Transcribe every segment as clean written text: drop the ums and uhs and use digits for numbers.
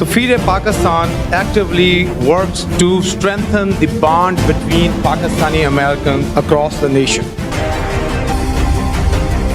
Safir Pakistan actively works to strengthen the bond between Pakistani Americans across the nation.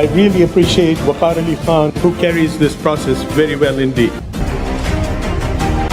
I really appreciate Waqar Ali Khan, who carries this process very well indeed.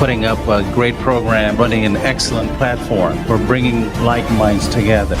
Putting up a great program, running an excellent platform for bringing like minds together.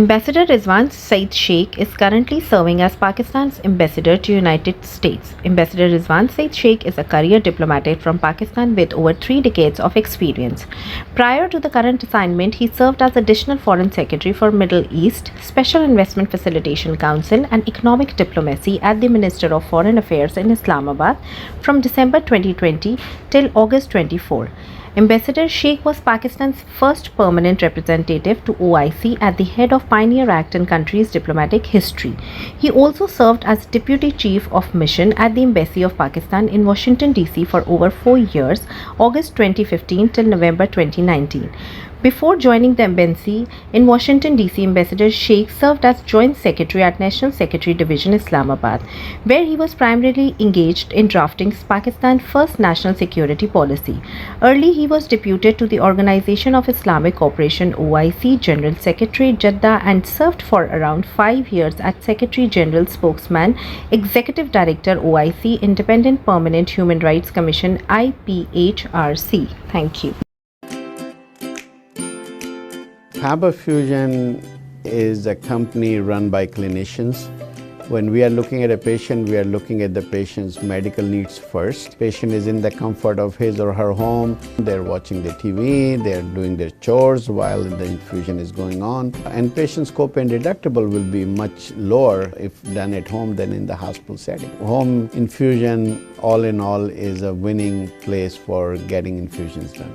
Ambassador Rizwan Saeed Sheikh is currently serving as Pakistan's ambassador to United States. Ambassador Rizwan Saeed Sheikh is a career diplomat from Pakistan with over 3 decades of experience. Prior to the current assignment, he served as Additional Foreign Secretary for Middle East, Special Investment Facilitation Council and Economic Diplomacy at the Minister of Foreign Affairs in Islamabad from December 2020 till August 24. Ambassador Sheikh was Pakistan's first permanent representative to OIC at the head of Pioneer Act in country's diplomatic history. He also served as Deputy Chief of Mission at the Embassy of Pakistan in Washington, D.C. for over 4 years, August 2015 till November 2019. Before joining the embassy in Washington, D.C., Ambassador Sheikh served as Joint Secretary at National Secretary Division, Islamabad, where he was primarily engaged in drafting Pakistan's first national security policy. Early, he was deputed to the Organization of Islamic Cooperation (OIC) General Secretary, Jeddah, and served for around 5 years as Secretary General Spokesman, Executive Director OIC, Independent Permanent Human Rights Commission (IPHRC). Thank you. Faber Fusion is a company run by clinicians. When we are looking at a patient, we are looking at the patient's medical needs first. Patient is in the comfort of his or her home. They're watching the TV, they're doing their chores while the infusion is going on. And patient's copay and deductible will be much lower if done at home than in the hospital setting. Home infusion, all in all, is a winning place for getting infusions done.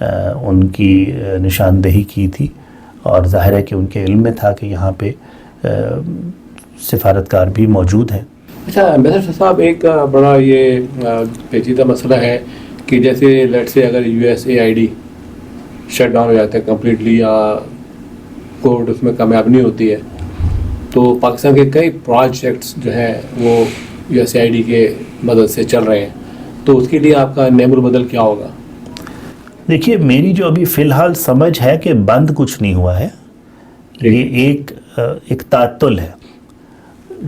ان کی نشاندہی کی تھی، اور ظاہر ہے کہ ان کے علم میں تھا کہ یہاں پہ سفارتکار بھی موجود ہیں۔ اچھا ایمبیسڈر صاحب، ایک بڑا یہ پیچیدہ مسئلہ ہے کہ جیسے لیٹ سے اگر USAID شٹ ڈاؤن ہو جاتا ہے کمپلیٹلی یا کووڈ اس میں کامیاب نہیں ہوتی ہے، تو پاکستان کے کئی پروجیکٹس جو ہیں وہ USAID کے مدد سے چل رہے ہیں، تو اس کے لیے آپ کا نعم البدل کیا ہوگا؟ دیکھیے، میری جو ابھی فی الحال سمجھ ہے کہ بند کچھ نہیں ہوا ہے، یہ ایک تعطل ہے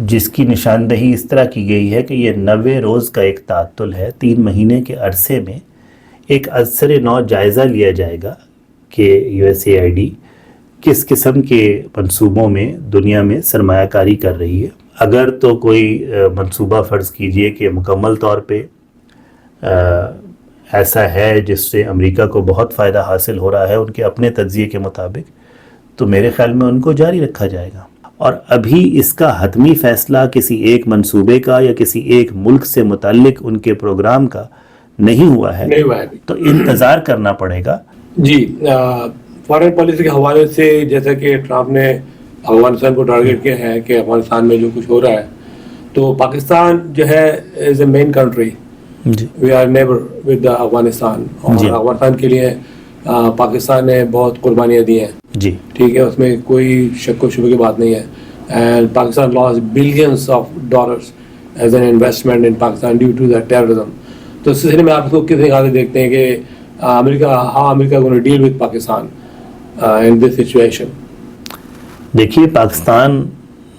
جس کی نشاندہی اس طرح کی گئی ہے کہ یہ 90 روز کا ایک تعطل ہے۔ 3 مہینے کے عرصے میں ایک ازسر نو جائزہ لیا جائے گا کہ USAID کس قسم کے منصوبوں میں دنیا میں سرمایہ کاری کر رہی ہے۔ اگر تو کوئی منصوبہ فرض کیجئے کہ مکمل طور پہ ایسا ہے جس سے امریکہ کو بہت فائدہ حاصل ہو رہا ہے ان کے اپنے تجزیے کے مطابق، تو میرے خیال میں ان کو جاری رکھا جائے گا۔ اور ابھی اس کا حتمی فیصلہ کسی ایک منصوبے کا یا کسی ایک ملک سے متعلق ان کے پروگرام کا نہیں ہوا ہے، تو انتظار کرنا پڑے گا۔ جی، فارن پالیسی کے حوالے سے جیسا کہ ٹرمپ نے افغانستان کو ٹارگیٹ کیا ہے کہ افغانستان میں جو کچھ ہو رہا ہے، تو پاکستان جو ہے is a main country, we are neighbour with Afghanistan, اور افغانستان کے لیے پاکستان نے بہت قربانیاں دی ہیں، جی ٹھیک ہے، اس میں کوئی شک و شبہ کی بات نہیں ہے۔ And Pakistan loss billions of dollars as an investment in Pakistan due to the terrorism. تو اس سلسلے میں آپ کو کس طرح سے دیکھتے ہیں کہ America gonna deal with Pakistan in this situation? دیکھیے، پاکستان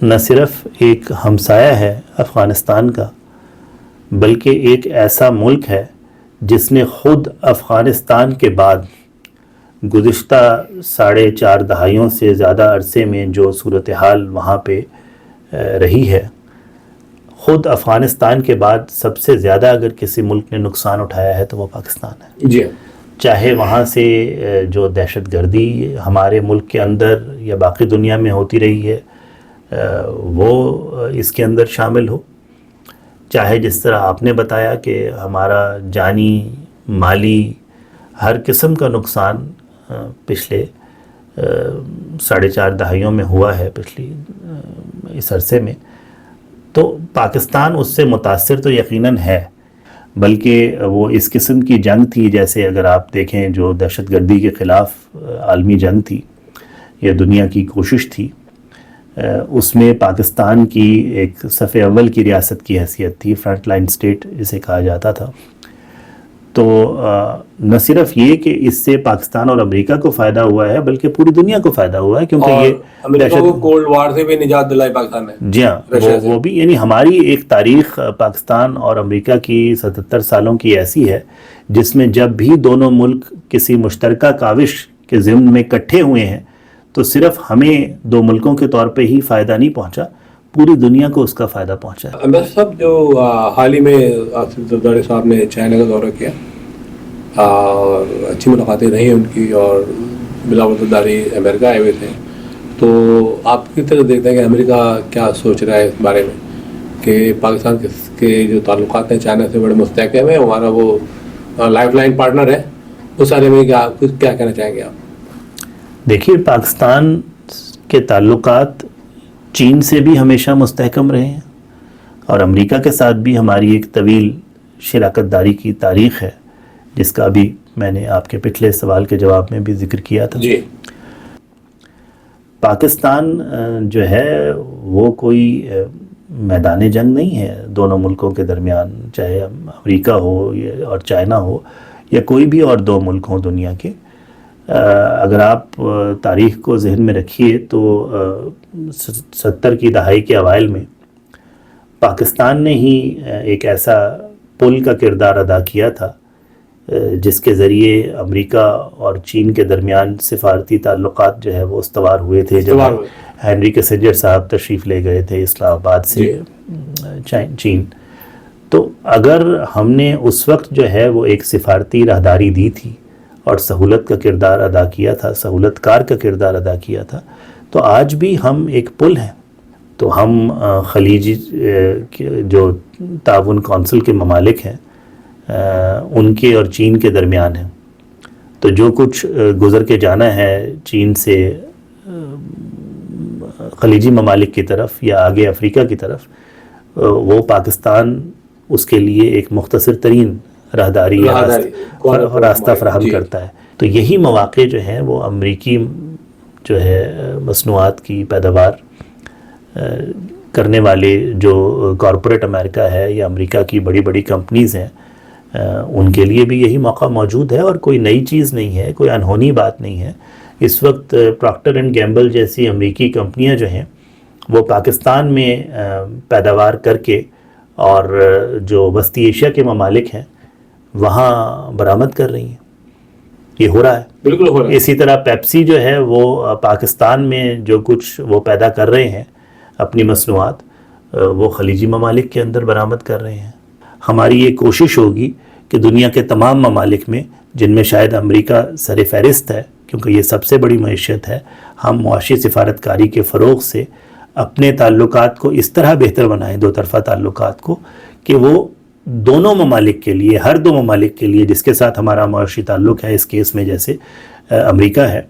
نہ صرف ایک ہمسایہ ہے افغانستان کا، بلکہ ایک ایسا ملک ہے جس نے خود افغانستان کے بعد گزشتہ 4.5 دہائیوں سے زیادہ عرصے میں جو صورتحال وہاں پہ رہی ہے، خود افغانستان کے بعد سب سے زیادہ اگر کسی ملک نے نقصان اٹھایا ہے تو وہ پاکستان ہے۔ جی، چاہے وہاں سے جو دہشت گردی ہمارے ملک کے اندر یا باقی دنیا میں ہوتی رہی ہے وہ اس کے اندر شامل ہو، چاہے جس طرح آپ نے بتایا کہ ہمارا جانی مالی ہر قسم کا نقصان پچھلے 4.5 دہائیوں میں ہوا ہے پچھلی اس عرصے میں، تو پاکستان اس سے متاثر تو یقیناً ہے، بلکہ وہ اس قسم کی جنگ تھی، جیسے اگر آپ دیکھیں جو دہشت گردی کے خلاف عالمی جنگ تھی یا دنیا کی کوشش تھی، اس میں پاکستان کی ایک صف اول کی ریاست کی حیثیت تھی، فرنٹ لائن اسٹیٹ اسے کہا جاتا تھا۔ تو نہ صرف یہ کہ اس سے پاکستان اور امریکہ کو فائدہ ہوا ہے بلکہ پوری دنیا کو فائدہ ہوا ہے، کیونکہ یہ امریکہ کو کولڈ وار سے بھی نجات دلائی پاکستان نے۔ جی ہاں، وہ بھی، یعنی ہماری ایک تاریخ پاکستان اور امریکہ کی 77 سالوں کی ایسی ہے جس میں جب بھی دونوں ملک کسی مشترکہ کاوش کے ضمن میں اکٹھے ہوئے ہیں تو صرف ہمیں 2 ملکوں کے طور پہ ہی فائدہ نہیں پہنچا، پوری دنیا کو اس کا فائدہ پہنچا ہے۔ امبیسڈر صاحب، جو حال ہی میں آصف زرداری صاحب نے چائنا کا دورہ کیا اور اچھی ملاقاتیں رہی ان کی، اور بلاول زرداری امریکہ آئے ہوئے تھے، تو آپ کس طرح دیکھتے ہیں کہ امریکہ کیا سوچ رہا ہے اس بارے میں کہ پاکستان کے جو تعلقات ہیں چائنا سے بڑے مستحکم ہیں، ہمارا وہ لائف لائن پارٹنر ہے، اس بارے میں کیا کہنا چاہیں گے آپ؟ دیکھیے، پاکستان کے تعلقات چین سے بھی ہمیشہ مستحکم رہے ہیں، اور امریکہ کے ساتھ بھی ہماری ایک طویل شراکت داری کی تاریخ ہے، جس کا بھی میں نے آپ کے پچھلے سوال کے جواب میں بھی ذکر کیا تھا۔ جی، پاکستان جو ہے وہ کوئی میدان جنگ نہیں ہے دونوں ملکوں کے درمیان، چاہے امریکہ ہو اور چائنا ہو یا کوئی بھی اور 2 ملک ہوں دنیا کے۔ اگر آپ تاریخ کو ذہن میں رکھیے تو 70 کی دہائی کے اوائل میں پاکستان نے ہی ایک ایسا پل کا کردار ادا کیا تھا جس کے ذریعے امریکہ اور چین کے درمیان سفارتی تعلقات جو ہے وہ استوار ہوئے تھے، جب ہینری کیسنجر صاحب تشریف لے گئے تھے اسلام آباد سے چین۔ تو اگر ہم نے اس وقت جو ہے وہ ایک سفارتی راہداری دی تھی اور سہولت کا کردار ادا کیا تھا، سہولت کار کا کردار ادا کیا تھا، تو آج بھی ہم ایک پل ہیں۔ تو ہم خلیجی جو تعاون کونسل کے ممالک ہیں ان کے اور چین کے درمیان ہیں، تو جو کچھ گزر کے جانا ہے چین سے خلیجی ممالک کی طرف یا آگے افریقہ کی طرف، وہ پاکستان اس کے لیے ایک مختصر ترین راہداری یا راستہ فراہم کرتا ہے. تو یہی مواقع جو ہیں وہ امریکی جو ہے مصنوعات کی پیداوار کرنے والے جو کارپوریٹ امریکہ ہے یا امریکہ کی بڑی بڑی کمپنیز ہیں ان کے لیے بھی یہی موقع موجود ہے، اور کوئی نئی چیز نہیں ہے، کوئی انہونی بات نہیں ہے. اس وقت پراکٹر اینڈ گیمبل جیسی امریکی کمپنیاں جو ہیں وہ پاکستان میں پیداوار کر کے اور جو وسطی ایشیا کے ممالک ہیں وہاں برآمد کر رہی ہیں. یہ ہو رہا ہے، بالکل ہو رہا ہے. اسی طرح پیپسی جو ہے وہ پاکستان میں جو کچھ وہ پیدا کر رہے ہیں اپنی مصنوعات، وہ خلیجی ممالک کے اندر برآمد کر رہے ہیں. ہماری یہ کوشش ہوگی کہ دنیا کے تمام ممالک میں، جن میں شاید امریکہ سر فہرست ہے کیونکہ یہ سب سے بڑی معیشت ہے، ہم معاشی سفارتکاری کے فروغ سے اپنے تعلقات کو اس طرح بہتر بنائیں، دو طرفہ تعلقات کو، کہ وہ دونوں ممالک کے لیے، ہر دو ممالک کے لیے جس کے ساتھ ہمارا معاشی تعلق ہے، اس کیس میں جیسے امریکہ ہے،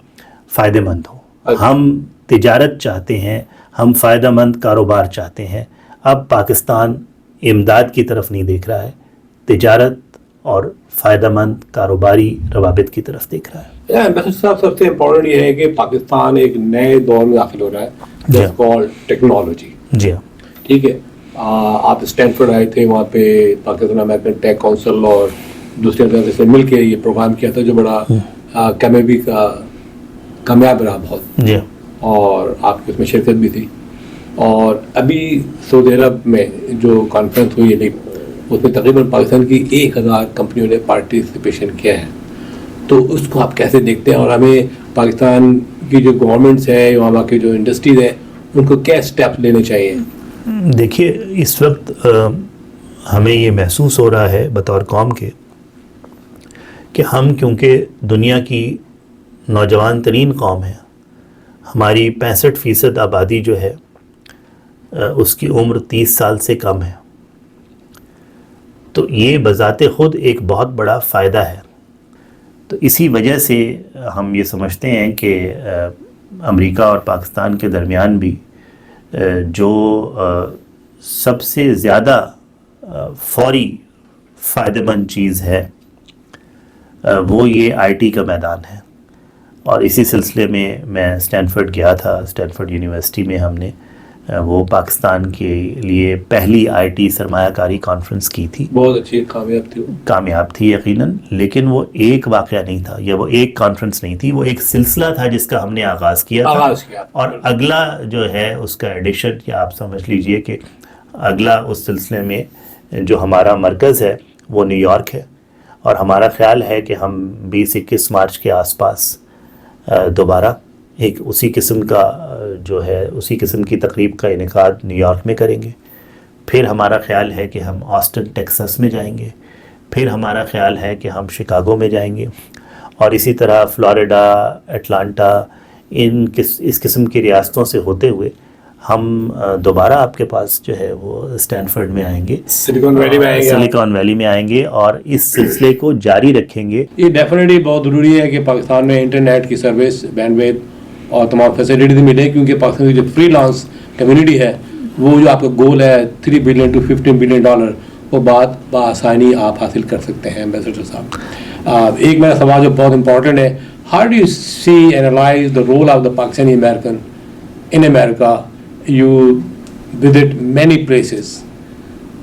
فائدہ مند ہو. ہم تجارت چاہتے ہیں، ہم فائدہ مند کاروبار چاہتے ہیں. اب پاکستان امداد کی طرف نہیں دیکھ رہا ہے، تجارت اور فائدہ مند کاروباری روابط کی طرف دیکھ رہا ہے. ایمبیسڈر صاحب، سب سے امپورٹنٹ یہ ہے کہ پاکستان ایک نئے دور میں داخل ہو رہا ہے، جس کال ٹیکنالوجی. جی ہاں، ٹھیک ہے. آپ اسٹینفورڈ آئے تھے، وہاں پہ پاکستان امریکن ٹیک کونسل اور دوسرے ادارے سے مل کے یہ پروگرام کیا تھا جو بڑا کامیاب رہا بہت. جی، اور آپ کی اس میں شرکت بھی تھی. اور ابھی سعودی عرب میں جو کانفرنس ہوئی ہے اس میں تقریباً پاکستان کی 1000 کمپنیوں نے پارٹیسپیشن کیا ہے. تو اس کو آپ کیسے دیکھتے ہیں، اور ہمیں پاکستان کی جو گورنمنٹس ہیں، وہاں کے جو انڈسٹریز ہیں، ان کو کیا اسٹیپ لینے چاہیے؟ دیکھیے، اس وقت ہمیں یہ محسوس ہو رہا ہے بطور قوم کے کہ ہم کیونکہ دنیا کی نوجوان ترین قوم ہے، ہماری 65% آبادی جو ہے اس کی عمر 30 سال سے کم ہے. تو یہ بذات خود ایک بہت بڑا فائدہ ہے. تو اسی وجہ سے ہم یہ سمجھتے ہیں کہ امریکہ اور پاکستان کے درمیان بھی جو سب سے زیادہ فوری فائدہ مند چیز ہے وہ یہ آئی ٹی کا میدان ہے. اور اسی سلسلے میں اسٹینفورڈ گیا تھا. اسٹینفورڈ یونیورسٹی میں ہم نے وہ پاکستان کے لیے پہلی آئی ٹی سرمایہ کاری کانفرنس کی تھی. بہت اچھی، کامیاب تھی یقیناً. لیکن وہ ایک واقعہ نہیں تھا یا وہ ایک کانفرنس نہیں تھی، وہ ایک سلسلہ تھا جس کا ہم نے آغاز کیا تھا. اور اگلا جو ہے اس کا ایڈیشن، یا آپ سمجھ لیجئے کہ اگلا اس سلسلے میں جو ہمارا مرکز ہے وہ نیو یارک ہے. اور ہمارا خیال ہے کہ ہم 20-21 مارچ کے آس پاس دوبارہ ایک اسی قسم کا جو ہے اسی قسم کی تقریب کا انعقاد نیو یارک میں کریں گے. پھر ہمارا خیال ہے کہ ہم آسٹن ٹیکساس میں جائیں گے. پھر ہمارا خیال ہے کہ ہم شکاگو میں جائیں گے. اور اسی طرح فلوریڈا، اٹلانٹا، اس قسم کی ریاستوں سے ہوتے ہوئے ہم دوبارہ آپ کے پاس جو ہے وہ اسٹینفورڈ میں آئیں گے، سلیکن ویلی میں آئیں گے اور اس سلسلے کو جاری رکھیں گے. یہ ڈیفینیٹلی بہت ضروری ہے کہ پاکستان میں انٹرنیٹ کی سروس، بینڈویڈتھ اور تمام فیسلٹیز ملے، کیونکہ پاکستان کی جو فری لانس کمیونٹی ہے وہ جو آپ کا گول ہے $3 billion to $15 billion، وہ بات بآسانی آپ حاصل کر سکتے ہیں. ایمبیسڈر صاحب، ایک میرا سوال جو بہت امپورٹنٹ ہے، how do you see analyze the role of the Pakistani American in America? You visit many places,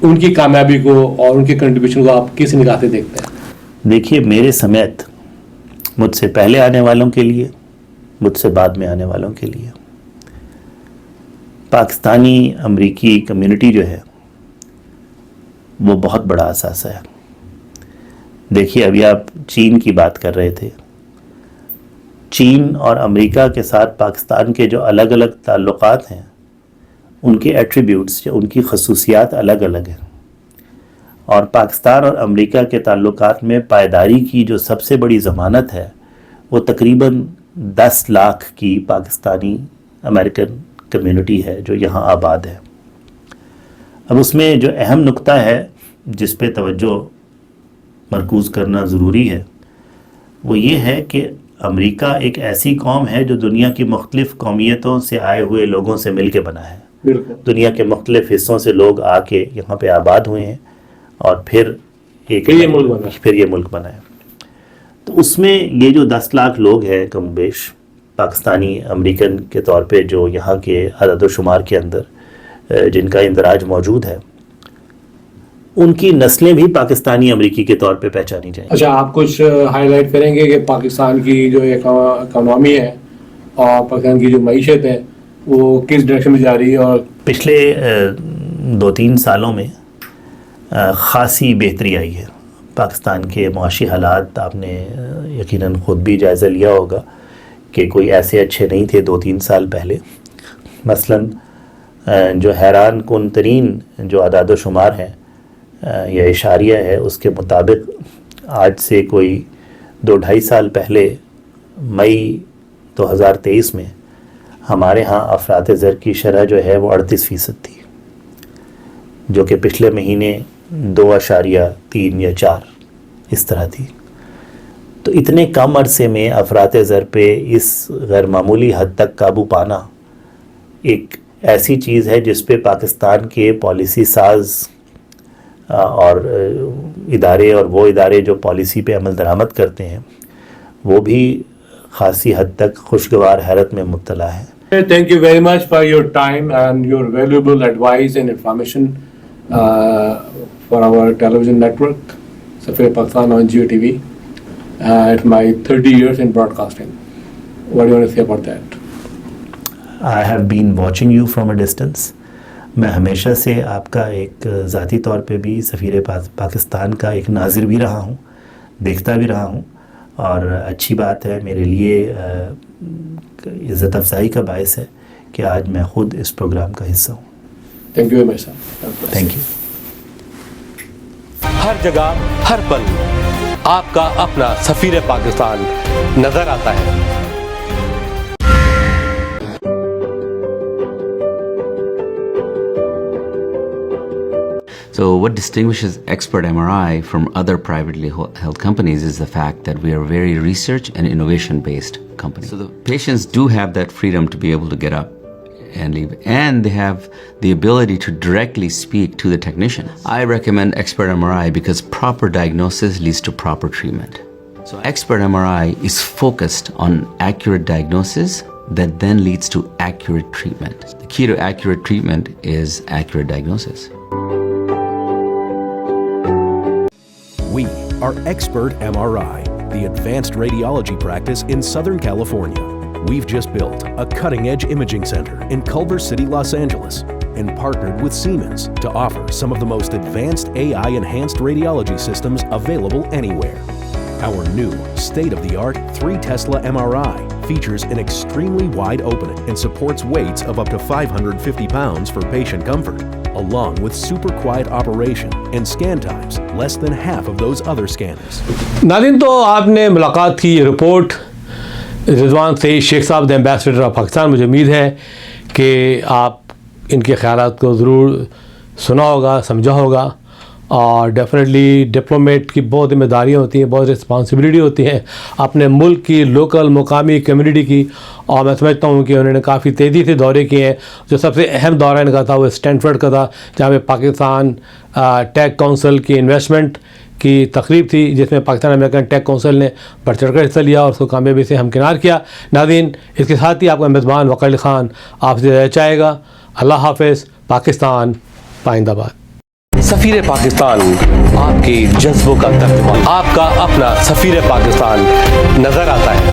ان کی کامیابی کو اور ان کے کنٹریبیوشن کو آپ کس نگاہ سے دیکھتے ہیں؟ دیکھیے، میرے سمیت مجھ سے پہلے آنے والوں کے لیے، مجھ سے بعد میں آنے والوں کے لیے، پاکستانی امریکی کمیونٹی جو ہے وہ بہت بڑا اثاثہ ہے. دیکھیے، ابھی آپ چین کی بات کر رہے تھے. چین اور امریکہ کے ساتھ پاکستان کے جو الگ الگ تعلقات ہیں، ان کے ایٹریبیوٹس، ان کی خصوصیات الگ الگ ہیں. اور پاکستان اور امریکہ کے تعلقات میں پائیداری کی جو سب سے بڑی ضمانت ہے وہ تقریباً 10 لاکھ کی پاکستانی امریکن کمیونٹی ہے جو یہاں آباد ہے. اب اس میں جو اہم نقطہ ہے جس پہ توجہ مرکوز کرنا ضروری ہے وہ یہ ہے کہ امریکہ ایک ایسی قوم ہے جو دنیا کی مختلف قومیتوں سے آئے ہوئے لوگوں سے مل کے بنا ہے. دنیا کے مختلف حصوں سے لوگ آ کے یہاں پہ آباد ہوئے ہیں اور پھر یہ ملک بنا ہے. تو اس میں یہ جو 10 لاکھ لوگ ہیں کم بیش پاکستانی امریکن کے طور پہ جو یہاں کے عدد و شمار کے اندر جن کا اندراج موجود ہے، ان کی نسلیں بھی پاکستانی امریکی کے طور پہ پہچانی جائیں. اچھا، آپ کچھ ہائی لائٹ کریں گے کہ پاکستان کی جو اکانومی ہے اور پاکستان کی جو معیشت ہے وہ کس ڈائریکشن میں جا رہی ہے؟ اور پچھلے 2-3 سالوں میں خاصی بہتری آئی ہے پاکستان کے معاشی حالات. آپ نے یقیناً خود بھی جائزہ لیا ہوگا کہ کوئی ایسے اچھے نہیں تھے 2-3 سال پہلے. مثلاً جو حیران کن ترین جو اعداد و شمار ہیں یا اشاریہ ہے، اس کے مطابق آج سے کوئی 2-2.5 سال پہلے مئی 2023 میں ہمارے ہاں افراط زر کی شرح جو ہے وہ 38% تھی، جو کہ پچھلے مہینے 2.3 یا 4 اس طرح تھی. تو اتنے کم عرصے میں افراط زر پہ اس غیر معمولی حد تک قابو پانا ایک ایسی چیز ہے جس پہ پاکستان کے پالیسی ساز اور ادارے اور وہ ادارے جو پالیسی پہ عمل درآمد کرتے ہیں وہ بھی خاصی حد تک خوشگوار حیرت میں مبتلا ہے. Thank you very much for your time and your valuable advice and information for our television network, Safir Pakistan on Jio TV. It's my 30 years in broadcasting. What do you want to say about that? I have been watching you from a distance. میں ہمیشہ سے آپ کا ایک ذاتی طور پہ بھی سفیر پاکستان کا ایک ناظر بھی رہا ہوں، دیکھتا بھی رہا ہوں، اور اچھی بات ہے، میرے لیے عزت افزائی کا باعث ہے کہ آج میں خود اس پروگرام کا حصہ ہوں. Thank you very much, sir. Thank you. ہر جگہ ہر پل آپ کا اپنا سفیر پاکستان نظر آتا ہے. So what distinguishes Expert MRI from other privately held companies is the fact that we are a very research and innovation based company. So the patients do have that freedom to be able to get up and leave, and they have the ability to directly speak to the technician. I recommend Expert MRI because proper diagnosis leads to proper treatment. So Expert MRI is focused on accurate diagnosis that then leads to accurate treatment. The key to accurate treatment is accurate diagnosis. We are Expert MRI, the advanced radiology practice in Southern California. We've just built a cutting-edge imaging center in Culver City, Los Angeles, and partnered with Siemens to offer some of the most advanced AI-enhanced radiology systems available anywhere. Our new state-of-the-art 3 Tesla MRI features an extremely wide opening and supports weights of up to 550 pounds for patient comfort, along with super quiet operation and scan times less than half of those other scanners. ناظرین، تو آپ نے ملاقات کی یہ report رضوان سعید شیخ صاحب ambassador of Pakistan. مجھے امید ہے کہ آپ ان کے خیالات کو ضرور سنا ہوگا، سمجھا ہوگا، اور ڈیفینیٹلی ڈپلومیٹ کی بہت ذمہ داریاں ہوتی ہیں، بہت رسپانسبلٹی ہوتی ہیں اپنے ملک کی، لوکل مقامی کمیونٹی کی. اور میں سمجھتا ہوں کہ انہوں نے کافی تیزی سے دورے کیے ہیں. جو سب سے اہم دورہ ان کا تھا وہ اسٹینفورڈ کا تھا، جہاں پہ پاکستان ٹیک کونسل کی انویسٹمنٹ کی تقریب تھی، جس میں پاکستان امریکن ٹیک کونسل نے بڑھ چڑھ کر حصہ لیا اور اس کو کامیابی سے ہمکنار کیا. ناظرین، اس کے ساتھ ہی آپ کا میزبان وقار علی خان آپ سے رہ چاہے گا. اللہ حافظ. پاکستان پائندہ باد. سفیر پاکستان آپ کے جذبوں کا ترجمان، آپ کا اپنا سفیر پاکستان نظر آتا ہے.